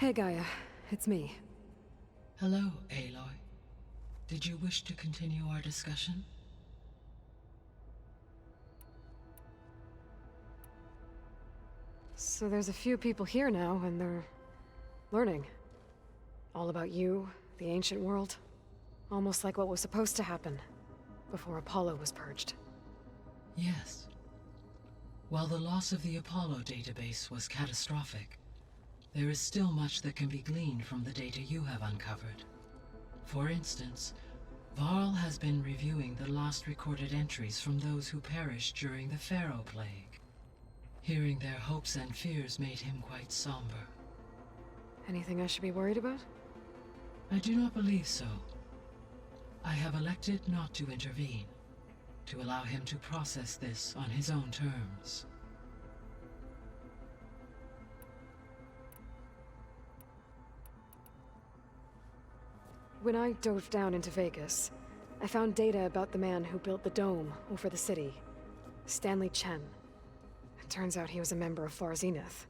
Hey Gaia, it's me. Hello, Aloy. Did you wish to continue our discussion? So there's a few people here now, and they're learning. All about you, the ancient world. Almost like what was supposed to happen before Apollo was purged. Yes. While the loss of the Apollo database was catastrophic, there is still much that can be gleaned from the data you have uncovered. For instance, Varl has been reviewing the last recorded entries from those who perished during the Pharaoh Plague. Hearing their hopes and fears made him quite somber. Anything I should be worried about? I do not believe so. I have elected not to intervene, to allow him to process this on his own terms. When I dove down into Vegas, I found data about the man who built the dome over the city, Stanley Chen. It turns out he was a member of Far Zenith.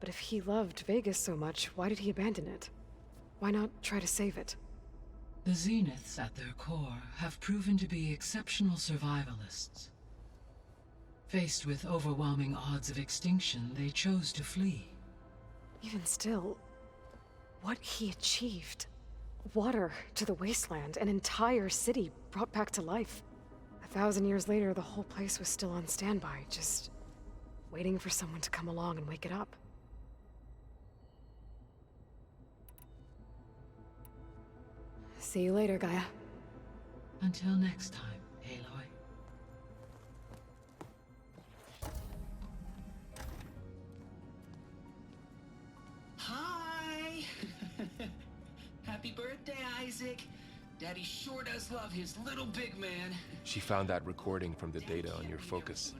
But if he loved Vegas so much, why did he abandon it? Why not try to save it? The Zeniths, at their core, have proven to be exceptional survivalists. Faced with overwhelming odds of extinction, they chose to flee. Even still, what he achieved. Water to the wasteland, an entire city brought back to life. 1,000 years later, the whole place was still on standby, just waiting for someone to come along and wake it up. See you later, Gaia. Until next time, Aloy. Hi! Happy birthday, Isaac. Daddy sure does love his little big man. She found that recording from the data on your focus.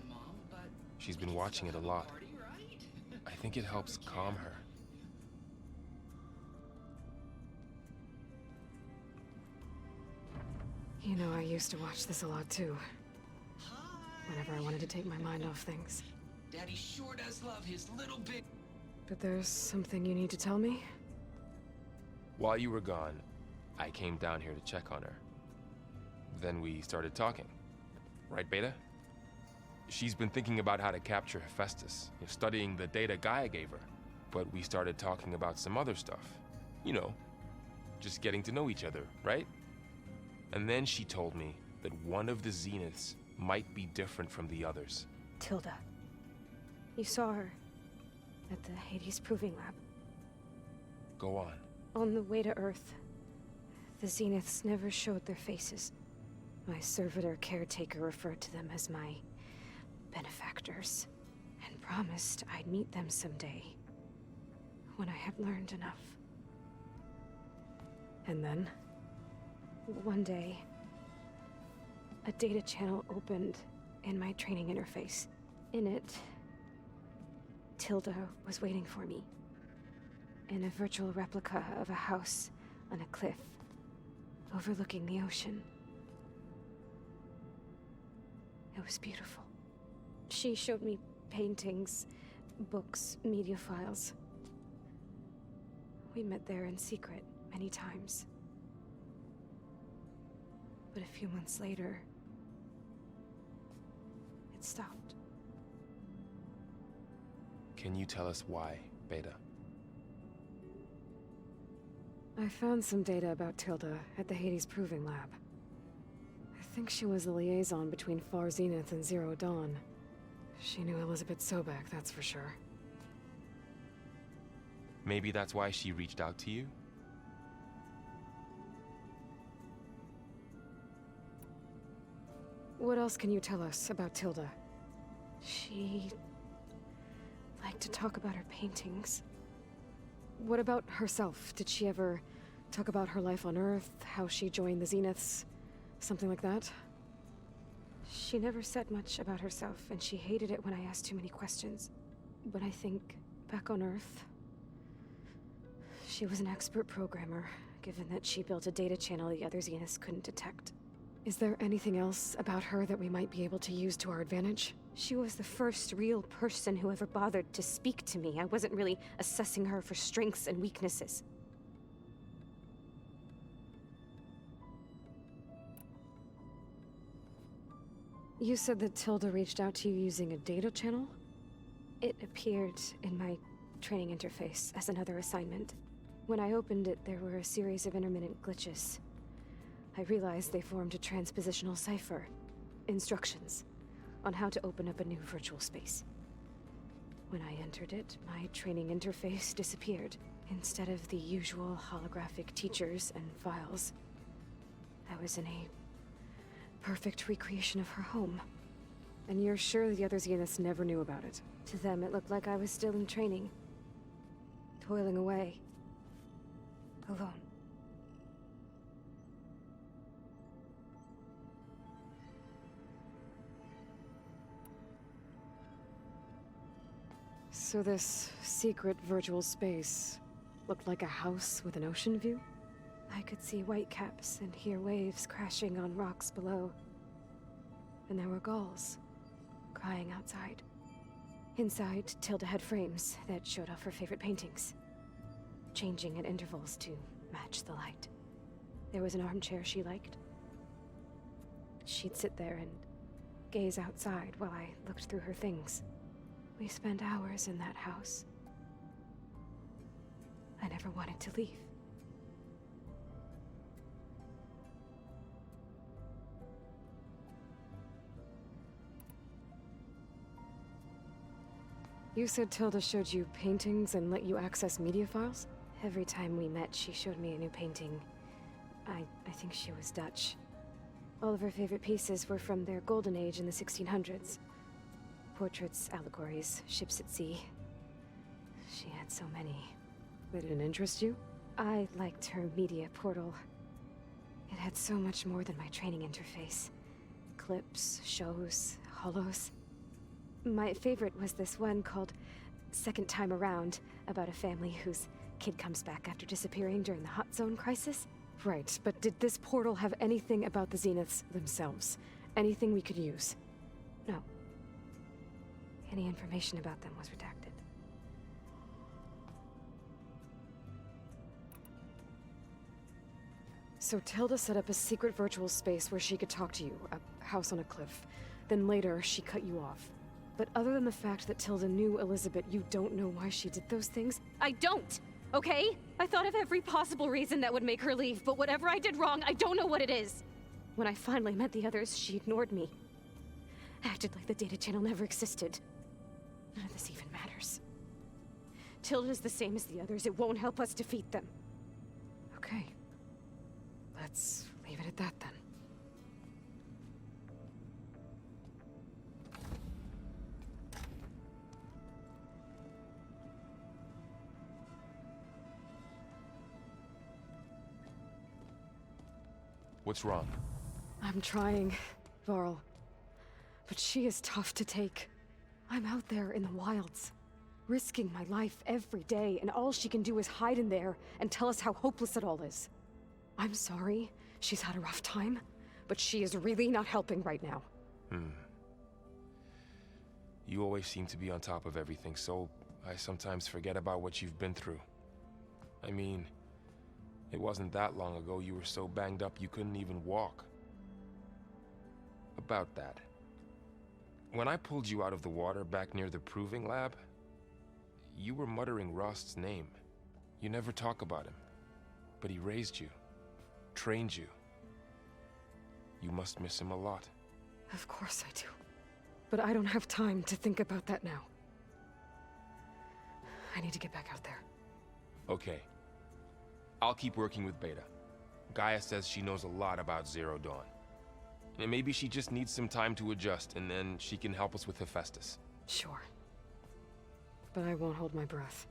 She's been watching it a lot. I think it helps calm her. You know, I used to watch this a lot too. Whenever I wanted to take my mind off things. Daddy sure does love his little big... But there's something you need to tell me? While you were gone, I came down here to check on her. Then we started talking. Right, Beta? She's been thinking about how to capture Hephaestus, studying the data Gaia gave her. But we started talking about some other stuff. You know, just getting to know each other, right? And then she told me that one of the Zeniths might be different from the others. Tilda. You saw her at the Hades Proving Lab. Go on. On the way to Earth, the Zeniths never showed their faces. My servitor caretaker referred to them as my benefactors, and promised I'd meet them someday, when I had learned enough. And then? One day, a data channel opened in my training interface. In it, Tilda was waiting for me. In a virtual replica of a house on a cliff, overlooking the ocean. It was beautiful. She showed me paintings, books, media files. We met there in secret many times. But a few months later, it stopped. Can you tell us why, Beta? I found some data about Tilda at the Hades Proving Lab. I think she was the liaison between Far Zenith and Zero Dawn. She knew Elizabeth Sobek, that's for sure. Maybe that's why she reached out to you? What else can you tell us about Tilda? She liked to talk about her paintings. What about herself? Did she ever talk about her life on Earth, how she joined the Zeniths, something like that? She never said much about herself, and she hated it when I asked too many questions. But I think, back on Earth, she was an expert programmer, given that she built a data channel the other Zeniths couldn't detect. Is there anything else about her that we might be able to use to our advantage? She was the first real person who ever bothered to speak to me. I wasn't really assessing her for strengths and weaknesses. You said that Tilda reached out to you using a data channel? It appeared in my training interface as another assignment. When I opened it, there were a series of intermittent glitches. I realized they formed a transpositional cipher. Instructions on how to open up a new virtual space. When I entered it, my training interface disappeared. Instead of the usual holographic teachers and files, I was in a perfect recreation of her home. And you're sure the other Zeniths never knew about it? To them, it looked like I was still in training. Toiling away. Alone. So this secret virtual space looked like a house with an ocean view? I could see whitecaps and hear waves crashing on rocks below. And there were gulls crying outside. Inside, Tilda had frames that showed off her favorite paintings, changing at intervals to match the light. There was an armchair she liked. She'd sit there and gaze outside while I looked through her things. We spent hours in that house. I never wanted to leave. You said Tilda showed you paintings and let you access media files? Every time we met, she showed me a new painting. I think she was Dutch. All of her favorite pieces were from their golden age in the 1600s. Portraits, allegories, ships at sea. She had so many. They didn't interest you? I liked her media portal. It had so much more than my training interface. Clips, shows, holos. My favorite was this one called Second Time Around, about a family whose kid comes back after disappearing during the Hot Zone crisis. Right, but did this portal have anything about the Zeniths themselves? Anything we could use? No. Any information about them was redacted. So Tilda set up a secret virtual space where she could talk to you, a house on a cliff. Then later, she cut you off. But other than the fact that Tilda knew Elizabeth, you don't know why she did those things? I don't! Okay? I thought of every possible reason that would make her leave, but whatever I did wrong, I don't know what it is. When I finally met the others, she ignored me. Acted like the data channel never existed. None of this even matters. Tilda's the same as the others. It won't help us defeat them. Okay. Let's leave it at that then. What's wrong? I'm trying, Varl. But she is tough to take. I'm out there in the wilds, risking my life every day, and all she can do is hide in there and tell us how hopeless it all is. I'm sorry, she's had a rough time, but she is really not helping right now. You always seem to be on top of everything, so I sometimes forget about what you've been through. I mean, it wasn't that long ago you were so banged up you couldn't even walk. About that. When I pulled you out of the water back near the proving lab, you were muttering Rost's name. You never talk about him. But he raised you, trained you. You must miss him a lot. Of course I do. But I don't have time to think about that now. I need to get back out there. Okay. I'll keep working with Beta. Gaia says she knows a lot about Zero Dawn. And maybe she just needs some time to adjust, and then she can help us with Hephaestus. Sure. But I won't hold my breath.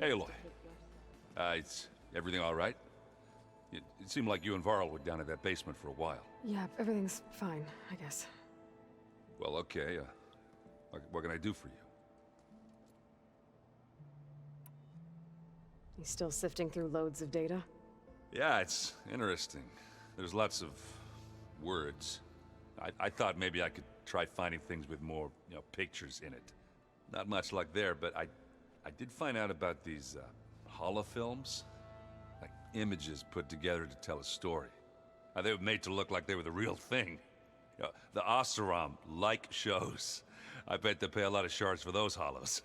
Hey, Aloy. It's everything all right? It seemed like you and Varl were down at that basement for a while. Yeah, everything's fine, I guess. Well, okay. What can I do for you? You still sifting through loads of data? Yeah, it's interesting. There's lots of words. I thought maybe I could try finding things with more, pictures in it. Not much luck there, but I did find out about these holofilms. Like images put together to tell a story. They were made to look like they were the real thing. The Oseram like shows. I bet they pay a lot of shards for those hollows.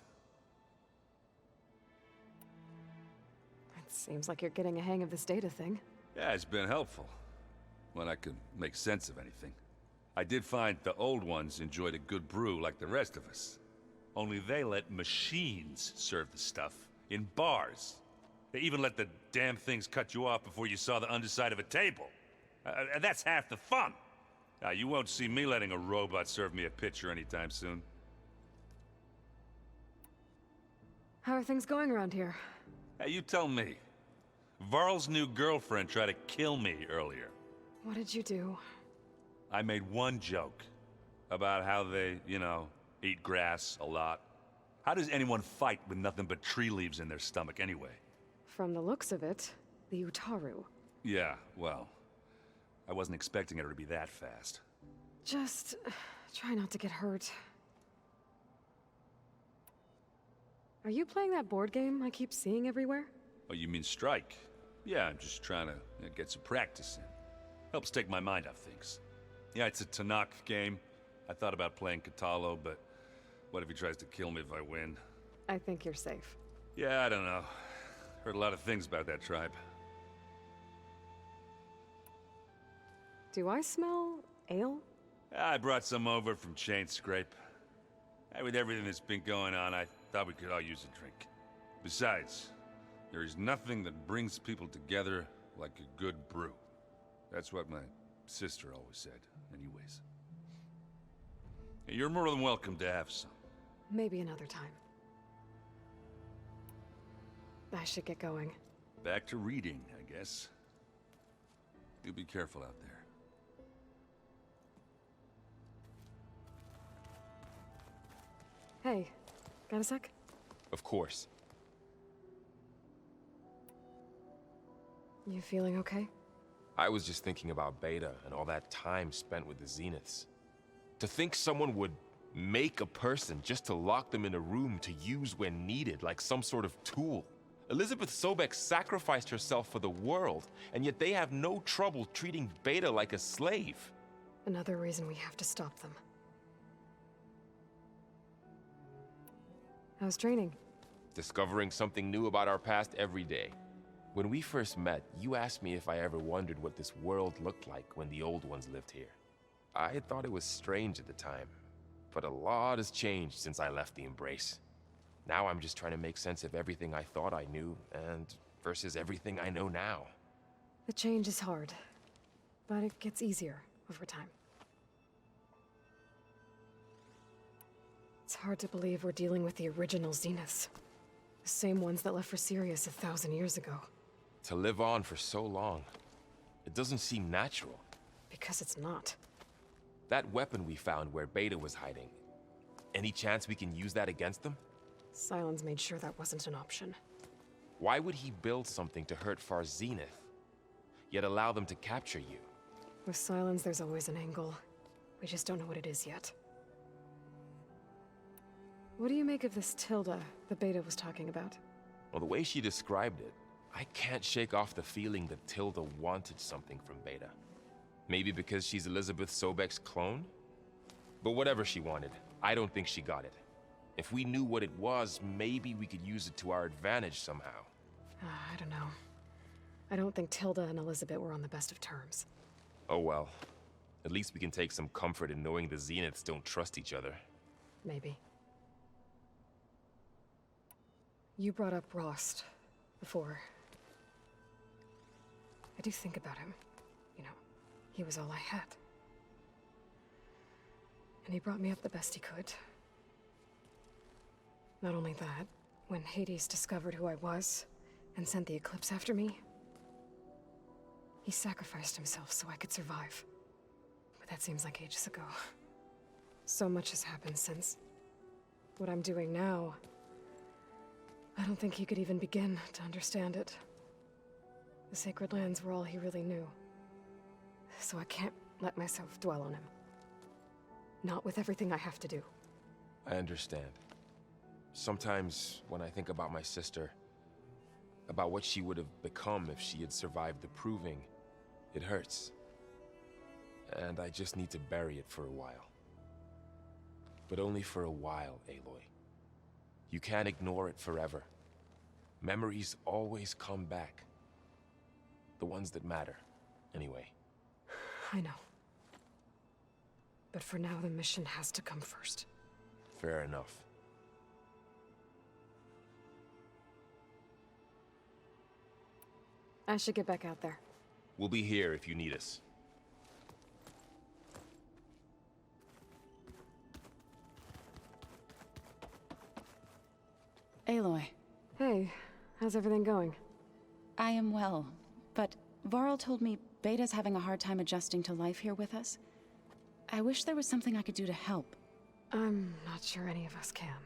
It seems like you're getting a hang of this data thing. Yeah, it's been helpful. When I could make sense of anything. I did find the old ones enjoyed a good brew like the rest of us. Only they let machines serve the stuff in bars. They even let the damn things cut you off before you saw the underside of a table. And that's half the fun. You won't see me letting a robot serve me a pitcher anytime soon. How are things going around here? Hey, you tell me. Varl's new girlfriend tried to kill me earlier. What did you do? I made one joke about how they, eat grass a lot. How does anyone fight with nothing but tree leaves in their stomach anyway? From the looks of it, the Utaru. Yeah, well, I wasn't expecting her to be that fast. Just try not to get hurt. Are you playing that board game I keep seeing everywhere? Oh, you mean Strike? Yeah, I'm just trying to get some practice in. Helps take my mind off things. Yeah, it's a Tanakh game. I thought about playing Katalo, but what if he tries to kill me if I win? I think you're safe. Yeah, I don't know. Heard a lot of things about that tribe. Do I smell ale? I brought some over from Chain Scrape. With everything that's been going on, I thought we could all use a drink. Besides, there is nothing that brings people together like a good brew. That's what my sister always said, anyways. You're more than welcome to have some. Maybe another time. I should get going. Back to reading, I guess. You be careful out there. Hey, got a sec? Of course. You feeling okay? I was just thinking about Beta and all that time spent with the Zeniths. To think someone would make a person just to lock them in a room to use when needed, like some sort of tool. Elizabeth Sobek sacrificed herself for the world, and yet they have no trouble treating Beta like a slave. Another reason we have to stop them. How's training? Discovering something new about our past every day. When we first met, you asked me if I ever wondered what this world looked like when the old ones lived here. I thought it was strange at the time, but a lot has changed since I left the Embrace. Now I'm just trying to make sense of everything I thought I knew, and versus everything I know now. The change is hard, but it gets easier over time. It's hard to believe we're dealing with the original Zeniths. The same ones that left for Sirius 1,000 years ago. To live on for so long, it doesn't seem natural. Because it's not. That weapon we found where Beta was hiding, any chance we can use that against them? Sylens made sure that wasn't an option. Why would he build something to hurt Far Zenith, yet allow them to capture you? With Sylens, there's always an angle. We just don't know what it is yet. What do you make of this Tilda the Beta was talking about? Well, the way she described it, I can't shake off the feeling that Tilda wanted something from Beta. Maybe because she's Elizabeth Sobek's clone? But whatever she wanted, I don't think she got it. If we knew what it was, maybe we could use it to our advantage somehow. I don't know. I don't think Tilda and Elizabeth were on the best of terms. Oh well. At least we can take some comfort in knowing the Zeniths don't trust each other. Maybe. You brought up Rost before. I do think about him. You know, he was all I had. And he brought me up the best he could. Not only that, when Hades discovered who I was and sent the Eclipse after me, he sacrificed himself so I could survive. But that seems like ages ago. So much has happened since. What I'm doing now, I don't think he could even begin to understand it. The Sacred Lands were all he really knew. So I can't let myself dwell on him. Not with everything I have to do. I understand. Sometimes when I think about my sister, about what she would have become if she had survived the Proving, it hurts. And I just need to bury it for a while. But only for a while, Aloy. You can't ignore it forever. Memories always come back. The ones that matter, anyway. I know. But for now, the mission has to come first. Fair enough. I should get back out there. We'll be here if you need us. Aloy, Hey, how's everything going? I am well, but Varl told me Beta's having a hard time adjusting to life here with us. I wish there was something I could do to help. I'm not sure any of us can.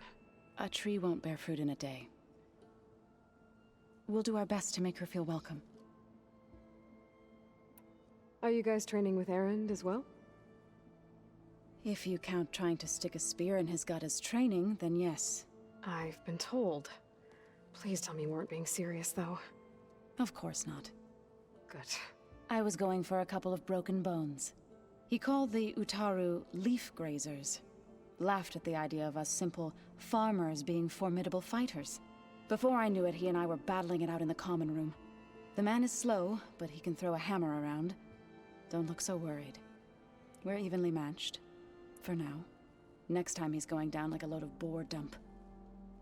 A tree won't bear fruit in a day. We'll do our best to make her feel welcome. Are you guys training with Erend as well? If you count trying to stick a spear in his gut as training, then yes. I've been told. Please tell me you weren't being serious, though. Of course not. Good. I was going for a couple of broken bones. He called the Utaru leaf grazers. Laughed at the idea of us simple farmers being formidable fighters. Before I knew it, he and I were battling it out in the common room. The man is slow, but he can throw a hammer around. Don't look so worried. We're evenly matched. For now. Next time he's going down like a load of boar dump.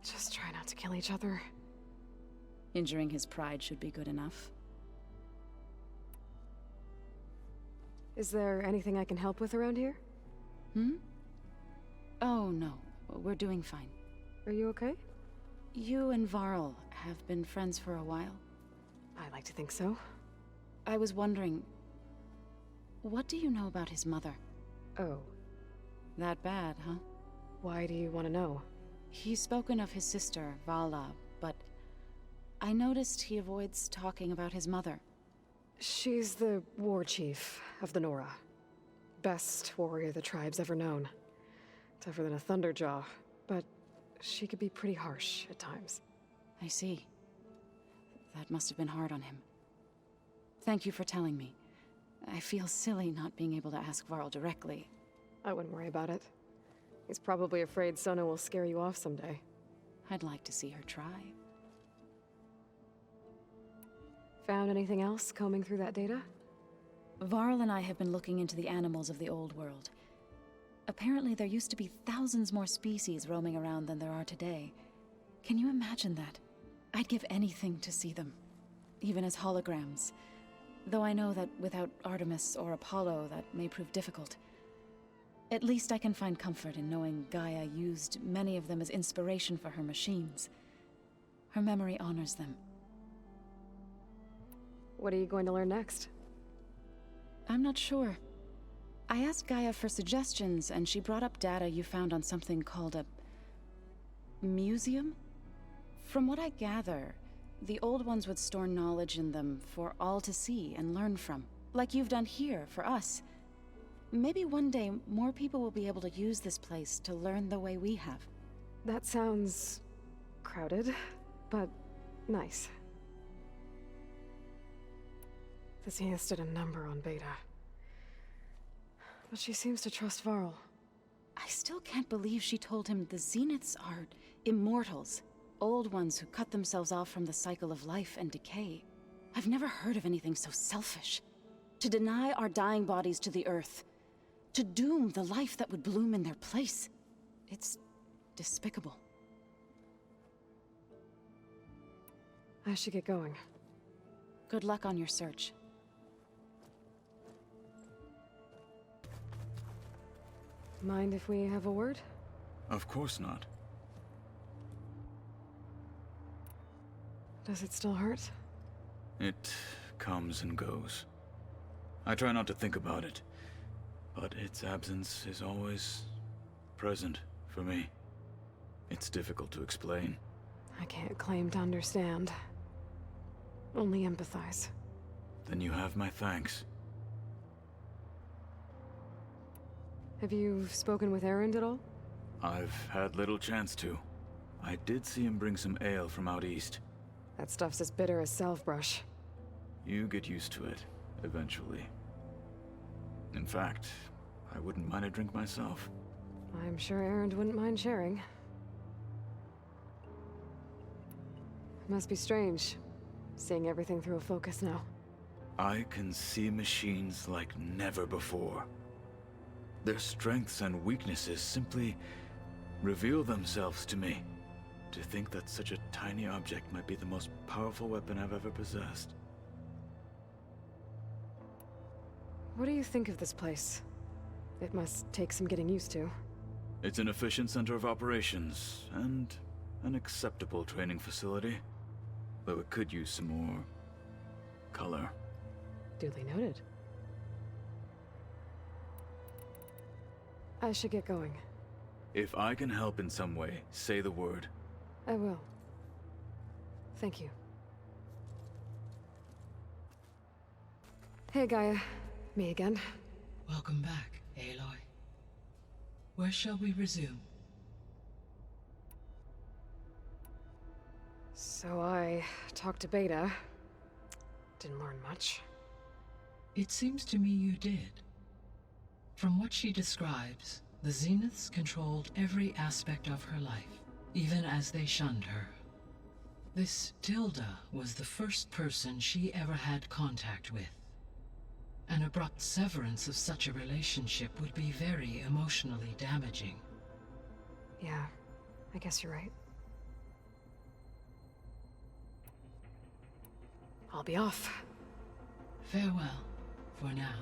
Just try not to kill each other. Injuring his pride should be good enough. Is there anything I can help with around here? Hmm? Oh, no. We're doing fine. Are you okay? You and Varl have been friends for a while. I like to think so. I was wondering... what do you know about his mother? Oh, That bad, huh? why do you want to know? He's spoken of his sister, Vala, but... I noticed he avoids talking about his mother. She's the war chief of the Nora. Best warrior the tribe's ever known. Tougher than a Thunderjaw, but she could be pretty harsh at times. I see. That must have been hard on him. Thank you for telling me. I feel silly not being able to ask Varl directly. I wouldn't worry about it. He's probably afraid Sona will scare you off someday. I'd like to see her try. Found anything else combing through that data? Varl and I have been looking into the animals of the old world. Apparently there used to be thousands more species roaming around than there are today. Can you imagine that? I'd give anything to see them. Even as holograms. Though I know that without Artemis or Apollo, that may prove difficult. At least I can find comfort in knowing Gaia used many of them as inspiration for her machines. Her memory honors them. What are you going to learn next? I'm not sure. I asked Gaia for suggestions, and she brought up data you found on something called a... museum? From what I gather, the old ones would store knowledge in them for all to see and learn from. Like you've done here, for us. Maybe one day, more people will be able to use this place to learn the way we have. That sounds... crowded, but nice. The Zeniths did a number on Beta. But she seems to trust Varl. I still can't believe she told him the Zeniths are immortals. Old ones who cut themselves off from the cycle of life and decay. I've never heard of anything so selfish. To deny our dying bodies to the earth. To doom the life that would bloom in their place. It's despicable. I should get going. Good luck on your search. Mind if we have a word? Of course not. Does it still hurt? It comes and goes. I try not to think about it, but its absence is always present for me. It's difficult to explain. I can't claim to understand. Only empathize. Then you have my thanks. Have you spoken with Erend at all? I've had little chance to. I did see him bring some ale from out east. That stuff's as bitter as self-brush. You get used to it, eventually. In fact, I wouldn't mind a drink myself. I'm sure Erend wouldn't mind sharing. Must be strange, seeing everything through a focus now. I can see machines like never before. Their strengths and weaknesses simply reveal themselves to me. To think that such a tiny object might be the most powerful weapon I've ever possessed. What do you think of this place? It must take some getting used to. It's an efficient center of operations, and an acceptable training facility. Though it could use some more color. Duly noted. I should get going. If I can help in some way, say the word. I will. Thank you. Hey, Gaia. Me again. Welcome back, Aloy. Where shall we resume? So I talked to Beta. Didn't learn much. It seems to me you did. From what she describes, the Zeniths controlled every aspect of her life, even as they shunned her. This Tilda was the first person she ever had contact with. An abrupt severance of such a relationship would be very emotionally damaging. Yeah, I guess you're right. I'll be off. Farewell, for now.